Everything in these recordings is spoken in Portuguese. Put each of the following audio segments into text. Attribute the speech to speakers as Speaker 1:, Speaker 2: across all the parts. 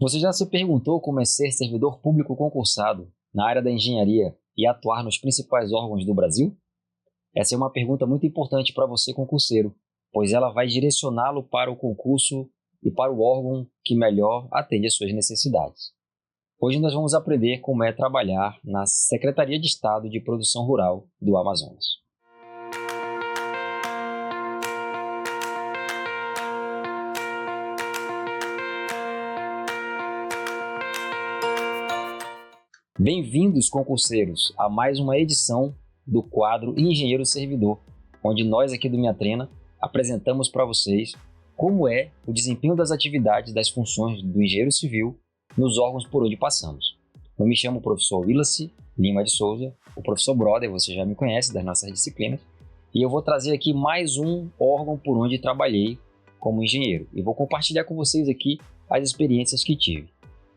Speaker 1: Você já se perguntou como é ser servidor público concursado na área da engenharia e atuar nos principais órgãos do Brasil? Essa é uma pergunta muito importante para você, concurseiro, pois ela vai direcioná-lo para o concurso e para o órgão que melhor atende às suas necessidades. Hoje nós vamos aprender como é trabalhar na Secretaria de Estado de Produção Rural do Amazonas. Bem-vindos, concurseiros, a mais uma edição do quadro Engenheiro Servidor, onde nós aqui do Minha Trena apresentamos para vocês como é o desempenho das atividades das funções do engenheiro civil nos órgãos por onde passamos. Eu me chamo professor Willacy Lima de Souza, o professor Brother, você já me conhece das nossas disciplinas, e eu vou trazer aqui mais um órgão por onde trabalhei como engenheiro e vou compartilhar com vocês aqui as experiências que tive.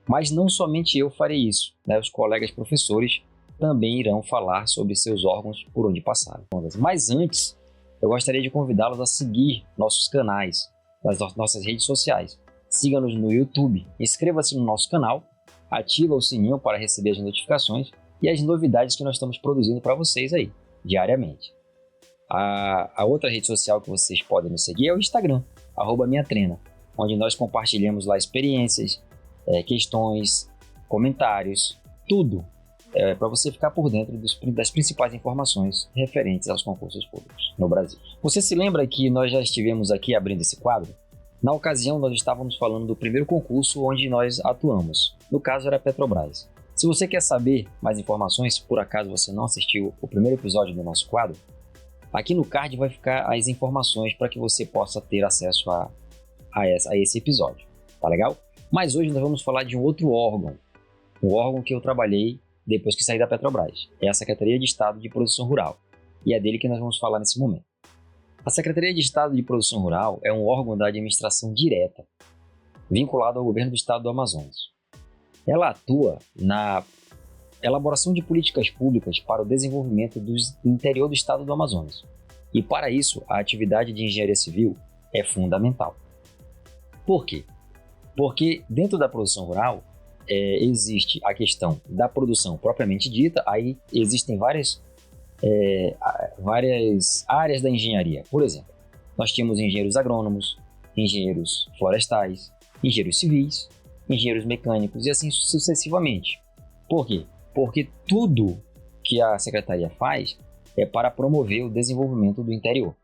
Speaker 1: Mas não somente eu farei isso, né? Os colegas professores também irão falar sobre seus órgãos por onde passaram. Mas antes, eu gostaria de convidá-los a seguir nossos canais, nas nossas redes sociais. Siga-nos no YouTube, inscreva-se no nosso canal, ativa o sininho para receber as notificações e as novidades que nós estamos produzindo para vocês aí, diariamente. A outra rede social que vocês podem nos seguir é o Instagram, @minhatrena, onde nós compartilhamos lá experiências, questões, comentários, tudo para você ficar por dentro das principais informações referentes aos concursos públicos no Brasil. Você se lembra que nós já estivemos aqui abrindo esse quadro? Na ocasião, nós estávamos falando do primeiro concurso onde nós atuamos. No caso, era a Petrobras. Se você quer saber mais informações, por acaso você não assistiu o primeiro episódio do nosso quadro, aqui no card vai ficar as informações para que você possa ter acesso a esse episódio. Tá legal? Mas hoje nós vamos falar de um outro órgão, um órgão que eu trabalhei depois que saí da Petrobras. É a Secretaria de Estado de Produção Rural, e é dele que nós vamos falar nesse momento. A Secretaria de Estado de Produção Rural é um órgão da administração direta, vinculado ao governo do estado do Amazonas. Ela atua na elaboração de políticas públicas para o desenvolvimento do interior do estado do Amazonas. E para isso, a atividade de engenharia civil é fundamental. Por quê? Porque dentro da produção rural existe a questão da produção propriamente dita, aí existem várias áreas da engenharia. Por exemplo, nós tínhamos engenheiros agrônomos, engenheiros florestais, engenheiros civis, engenheiros mecânicos e assim sucessivamente. Por quê? Porque tudo que a secretaria faz é para promover o desenvolvimento do interior.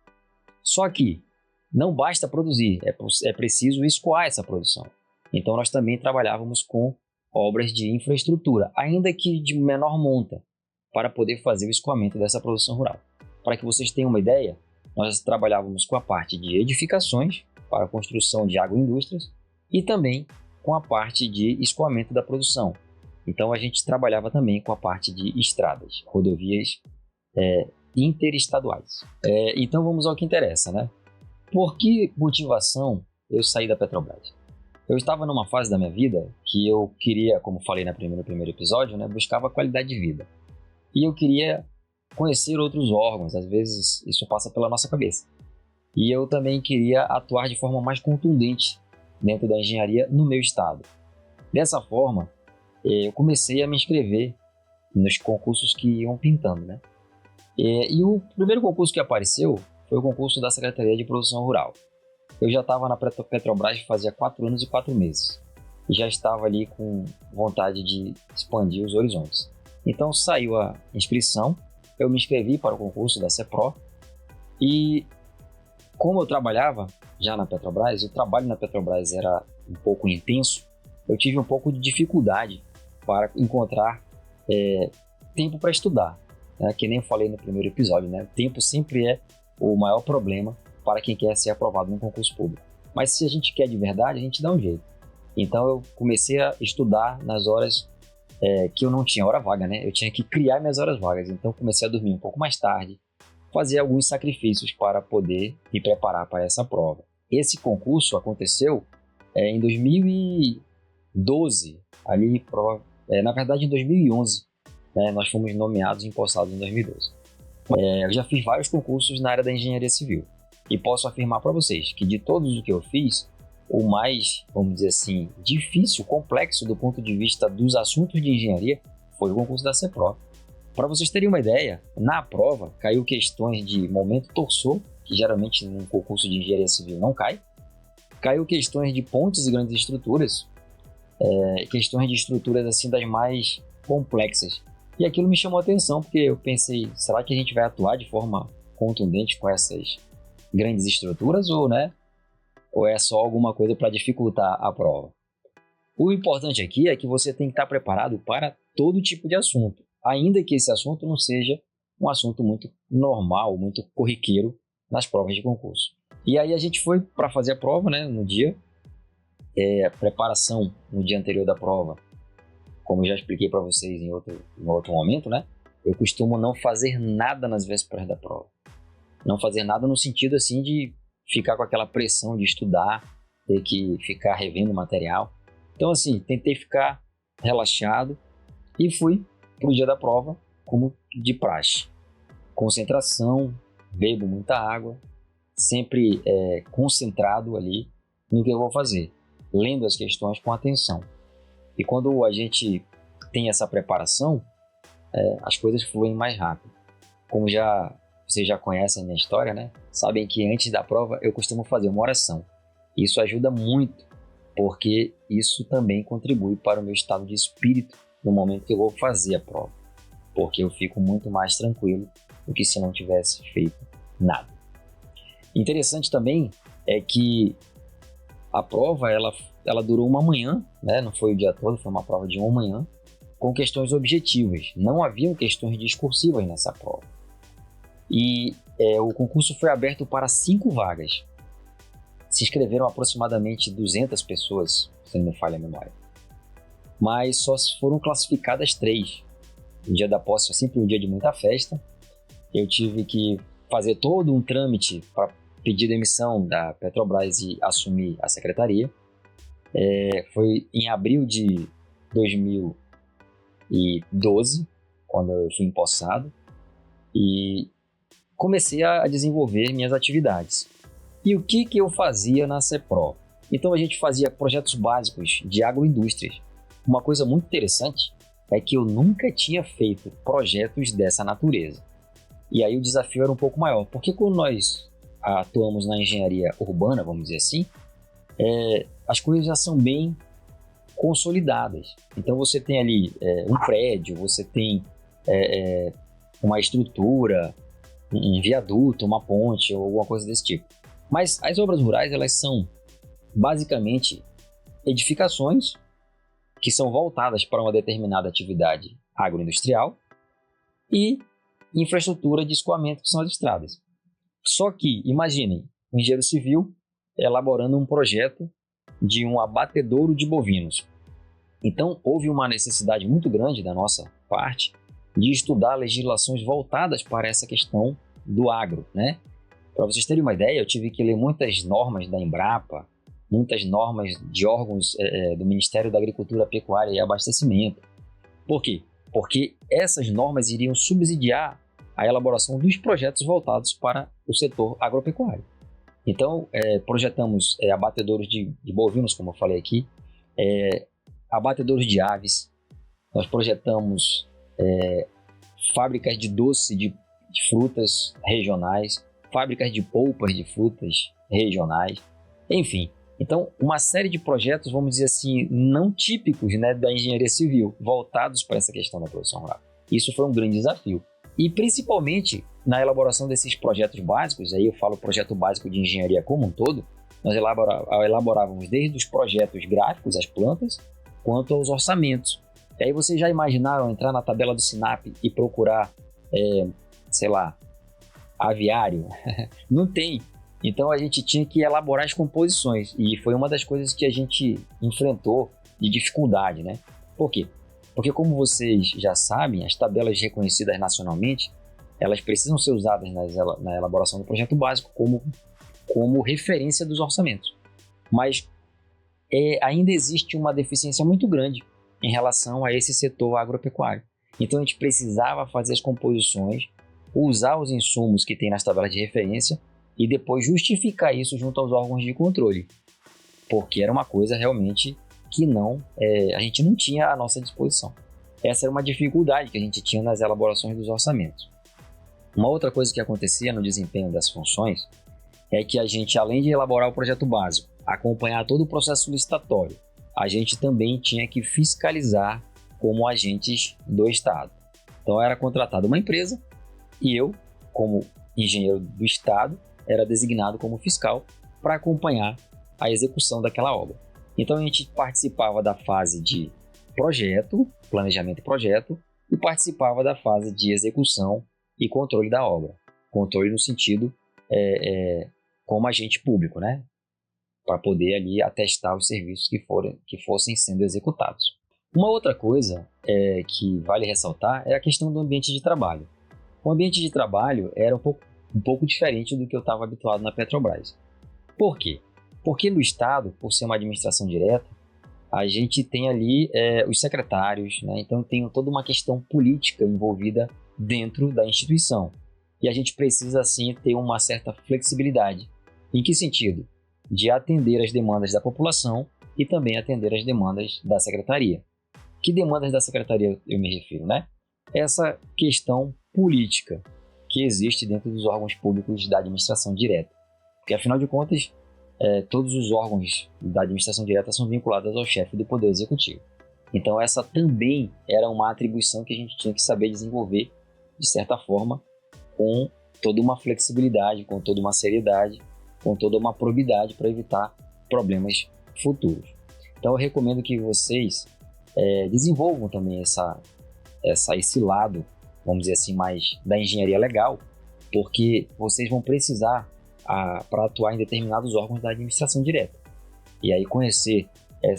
Speaker 1: Só que não basta produzir, é preciso escoar essa produção. Então nós também trabalhávamos com obras de infraestrutura, ainda que de menor monta, para poder fazer o escoamento dessa produção rural. Para que vocês tenham uma ideia, nós trabalhávamos com a parte de edificações, para a construção de agroindústrias, e também com a parte de escoamento da produção. Então a gente trabalhava também com a parte de estradas, rodovias interestaduais. Então vamos ao que interessa, né? Por que motivação eu saí da Petrobras? Eu estava numa fase da minha vida que eu queria, como falei no primeiro episódio, né, buscava qualidade de vida. E eu queria conhecer outros órgãos, às vezes isso passa pela nossa cabeça. E eu também queria atuar de forma mais contundente dentro da engenharia no meu estado. Dessa forma, eu comecei a me inscrever nos concursos que iam pintando, né? E o primeiro concurso que apareceu foi o concurso da Secretaria de Produção Rural. Eu já estava na Petrobras fazia 4 anos e 4 meses. E já estava ali com vontade de expandir os horizontes. Então saiu a inscrição, eu me inscrevi para o concurso da CEPRO. E como eu trabalhava já na Petrobras, o trabalho na Petrobras era um pouco intenso, eu tive um pouco de dificuldade para encontrar tempo para estudar. Né? Que nem eu falei no primeiro episódio, né? O tempo sempre é o maior problema para quem quer ser aprovado num concurso público. Mas se a gente quer de verdade, a gente dá um jeito. Então eu comecei a estudar nas horas que eu não tinha hora vaga, né? Eu tinha que criar minhas horas vagas. Então comecei a dormir um pouco mais tarde, fazer alguns sacrifícios para poder me preparar para essa prova. Esse concurso aconteceu em 2012, na verdade em 2011. Nós fomos nomeados e empossados em 2012. Eu já fiz vários concursos na área da engenharia civil. E posso afirmar para vocês que de todos os que eu fiz, o mais, vamos dizer assim, difícil, complexo do ponto de vista dos assuntos de engenharia foi o concurso da CEPROV. Para vocês terem uma ideia, na prova caiu questões de momento torsor, que geralmente num concurso de engenharia civil não cai. Caiu questões de pontes e grandes estruturas, questões de estruturas assim das mais complexas. E aquilo me chamou a atenção, porque eu pensei, será que a gente vai atuar de forma contundente com essas grandes estruturas ou é só alguma coisa para dificultar a prova? O importante aqui é que você tem que estar preparado para todo tipo de assunto, ainda que esse assunto não seja um assunto muito normal, muito corriqueiro nas provas de concurso. E aí a gente foi para fazer a prova, né, no dia, preparação no dia anterior da prova. Como eu já expliquei para vocês em outro momento, né, eu costumo não fazer nada nas vésperas da prova. Não fazer nada no sentido assim de ficar com aquela pressão de estudar, ter que ficar revendo o material. Então assim, tentei ficar relaxado e fui para o dia da prova como de praxe. Concentração, bebo muita água, sempre concentrado ali no que eu vou fazer, lendo as questões com atenção. E quando a gente tem essa preparação, as coisas fluem mais rápido. Como vocês já conhecem a minha história, né? Sabem que antes da prova eu costumo fazer uma oração. Isso ajuda muito, porque isso também contribui para o meu estado de espírito no momento que eu vou fazer a prova. Porque eu fico muito mais tranquilo do que se não tivesse feito nada. Interessante também é que a prova ela durou uma manhã, né? Não foi o dia todo, foi uma prova de uma manhã, com questões objetivas. Não haviam questões discursivas nessa prova. E o concurso foi aberto para 5 vagas. Se inscreveram aproximadamente 200 pessoas, se não me falha a memória. Mas só foram classificadas 3. O dia da posse é sempre um dia de muita festa. Eu tive que fazer todo um trâmite para pedir demissão da Petrobras e assumir a secretaria. Foi em abril de 2012, quando eu fui empossado, e comecei a desenvolver minhas atividades. E o que eu fazia na CEPROV? Então a gente fazia projetos básicos de agroindústrias. Uma coisa muito interessante é que eu nunca tinha feito projetos dessa natureza. E aí o desafio era um pouco maior, porque quando nós atuamos na engenharia urbana, vamos dizer assim, as coisas já são bem consolidadas. Então você tem ali um prédio, você tem uma estrutura, um viaduto, uma ponte ou alguma coisa desse tipo. Mas as obras rurais, elas são basicamente edificações que são voltadas para uma determinada atividade agroindustrial e infraestrutura de escoamento, que são as estradas. Só que, imaginem, um engenheiro civil elaborando um projeto de um abatedouro de bovinos. Então, houve uma necessidade muito grande da nossa parte de estudar legislações voltadas para essa questão do agro, né? Para vocês terem uma ideia, eu tive que ler muitas normas da Embrapa, muitas normas de órgãos do Ministério da Agricultura, Pecuária e Abastecimento. Por quê? Porque essas normas iriam subsidiar a elaboração dos projetos voltados para o setor agropecuário. Então, projetamos abatedouros de bovinos, como eu falei aqui, abatedouros de aves, nós projetamos fábricas de doce de frutas regionais, fábricas de polpas de frutas regionais, enfim. Então, uma série de projetos, vamos dizer assim, não típicos, né, da engenharia civil, voltados para essa questão da produção rural. Isso foi um grande desafio. E principalmente na elaboração desses projetos básicos, aí eu falo projeto básico de engenharia como um todo, nós elaborávamos desde os projetos gráficos, as plantas, quanto aos orçamentos. E aí vocês já imaginaram entrar na tabela do SINAP e procurar, aviário? Não tem. Então a gente tinha que elaborar as composições e foi uma das coisas que a gente enfrentou de dificuldade, né? Por quê? Porque como vocês já sabem, as tabelas reconhecidas nacionalmente, elas precisam ser usadas na elaboração do projeto básico como referência dos orçamentos. Mas ainda existe uma deficiência muito grande em relação a esse setor agropecuário. Então a gente precisava fazer as composições, usar os insumos que tem nas tabelas de referência e depois justificar isso junto aos órgãos de controle. porque era uma coisa realmente que a gente não tinha à nossa disposição. Essa era uma dificuldade que a gente tinha nas elaborações dos orçamentos. Uma outra coisa que acontecia no desempenho das funções é que a gente, além de elaborar o projeto básico, acompanhar todo o processo licitatório, a gente também tinha que fiscalizar como agentes do Estado. Então era contratada uma empresa e eu, como engenheiro do Estado, era designado como fiscal para acompanhar a execução daquela obra. Então a gente participava da fase de projeto, planejamento e projeto, e participava da fase de execução e controle da obra. Controle no sentido como agente público, né? Para poder ali atestar os serviços que fossem sendo executados. Uma outra coisa que vale ressaltar é a questão do ambiente de trabalho. O ambiente de trabalho era um pouco diferente do que eu estava habituado na Petrobras. Por quê? Porque no Estado, por ser uma administração direta, a gente tem ali os secretários, né? Então tem toda uma questão política envolvida dentro da instituição. E a gente precisa, sim, ter uma certa flexibilidade. Em que sentido? De atender as demandas da população e também atender as demandas da secretaria. Que demandas da secretaria eu me refiro, né? Essa questão política que existe dentro dos órgãos públicos da administração direta. Porque, afinal de contas, todos os órgãos da administração direta são vinculados ao chefe do Poder Executivo. Então, essa também era uma atribuição que a gente tinha que saber desenvolver, de certa forma, com toda uma flexibilidade, com toda uma seriedade, com toda uma probidade para evitar problemas futuros. Então, eu recomendo que vocês desenvolvam também esse lado, vamos dizer assim, mais da engenharia legal, porque vocês vão precisar para atuar em determinados órgãos da administração direta. E aí conhecer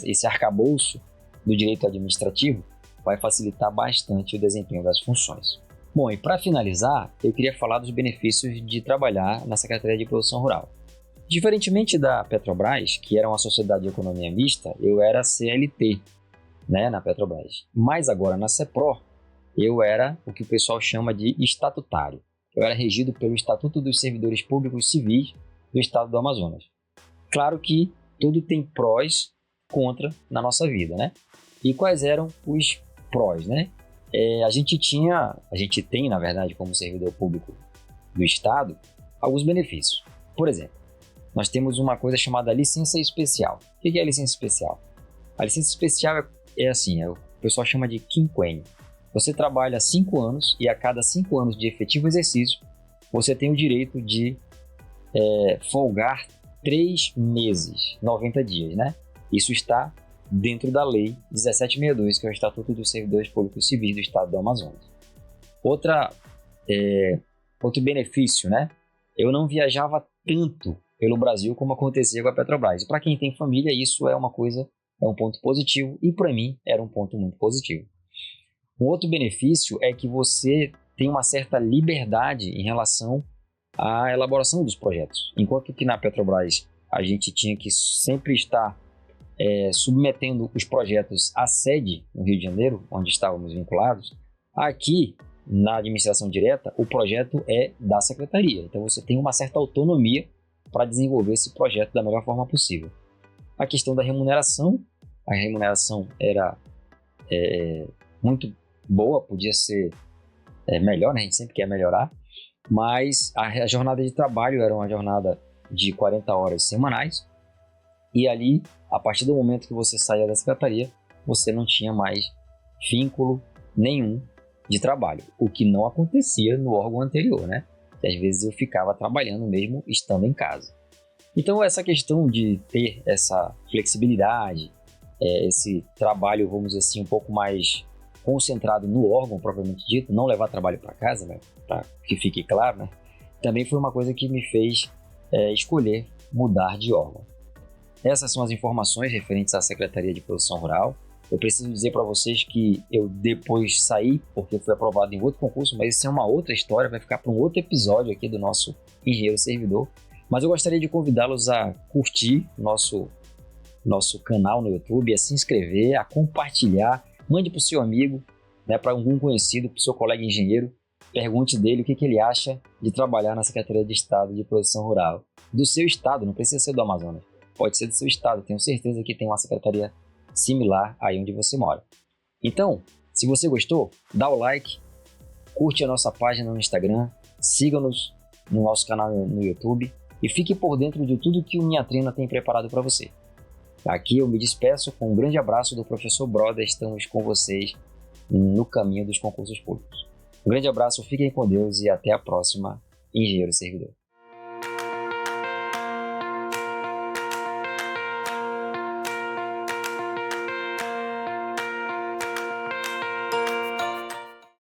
Speaker 1: esse arcabouço do direito administrativo vai facilitar bastante o desempenho das funções. Bom, e para finalizar, eu queria falar dos benefícios de trabalhar na Secretaria de Produção Rural. Diferentemente da Petrobras, que era uma sociedade de economia mista, eu era CLT, né, na Petrobras. Mas agora na CEPRO, eu era o que o pessoal chama de estatutário. Eu era regido pelo Estatuto dos Servidores Públicos Civis do Estado do Amazonas. Claro que tudo tem prós e contra na nossa vida, né? E quais eram os prós, né? A gente tem, na verdade, como servidor público do Estado, alguns benefícios. Por exemplo, nós temos uma coisa chamada licença especial. O que é a licença especial? A licença especial o pessoal chama de quinquênio. Você trabalha 5 anos e a cada 5 anos de efetivo exercício, você tem o direito de folgar 3 meses, 90 dias, né? Isso está dentro da Lei 1762, que é o Estatuto dos Servidores Públicos Civis do Estado do Amazonas. Outro benefício, né? Eu não viajava tanto pelo Brasil como acontecia com a Petrobras. E para quem tem família, isso é um ponto positivo, e para mim era um ponto muito positivo. Um outro benefício é que você tem uma certa liberdade em relação à elaboração dos projetos. Enquanto que na Petrobras a gente tinha que sempre estar submetendo os projetos à sede no Rio de Janeiro, onde estávamos vinculados, aqui na administração direta o projeto é da secretaria. Então você tem uma certa autonomia para desenvolver esse projeto da melhor forma possível. A questão da remuneração, a remuneração era muito boa, podia ser melhor, né? A gente sempre quer melhorar, mas a jornada de trabalho era uma jornada de 40 horas semanais, e ali, a partir do momento que você saía da secretaria, você não tinha mais vínculo nenhum de trabalho, o que não acontecia no órgão anterior, né? Que às vezes eu ficava trabalhando mesmo estando em casa. Então essa questão de ter essa flexibilidade, esse trabalho, vamos dizer assim, um pouco mais concentrado no órgão propriamente dito, não levar trabalho para casa, né, para que fique claro, né, também foi uma coisa que me fez escolher mudar de órgão. Essas são as informações referentes à Secretaria de Produção Rural. Eu preciso dizer para vocês que eu depois saí, porque fui aprovado em outro concurso, mas isso é uma outra história, vai ficar para um outro episódio aqui do nosso Engenheiro Servidor. Mas eu gostaria de convidá-los a curtir nosso canal no YouTube, a se inscrever, a compartilhar, mande para o seu amigo, né, para algum conhecido, para o seu colega engenheiro, pergunte dele o que ele acha de trabalhar na Secretaria de Estado de Produção Rural, do seu estado, não precisa ser do Amazonas. pode ser do seu estado, tenho certeza que tem uma secretaria similar aí onde você mora. Então, se você gostou, dá o like, curte a nossa página no Instagram, siga-nos no nosso canal no YouTube e fique por dentro de tudo que o Minha Trena tem preparado para você. Aqui eu me despeço com um grande abraço do professor Broder, estamos com vocês no caminho dos concursos públicos. Um grande abraço, fiquem com Deus e até a próxima, Engenheiro Servidor.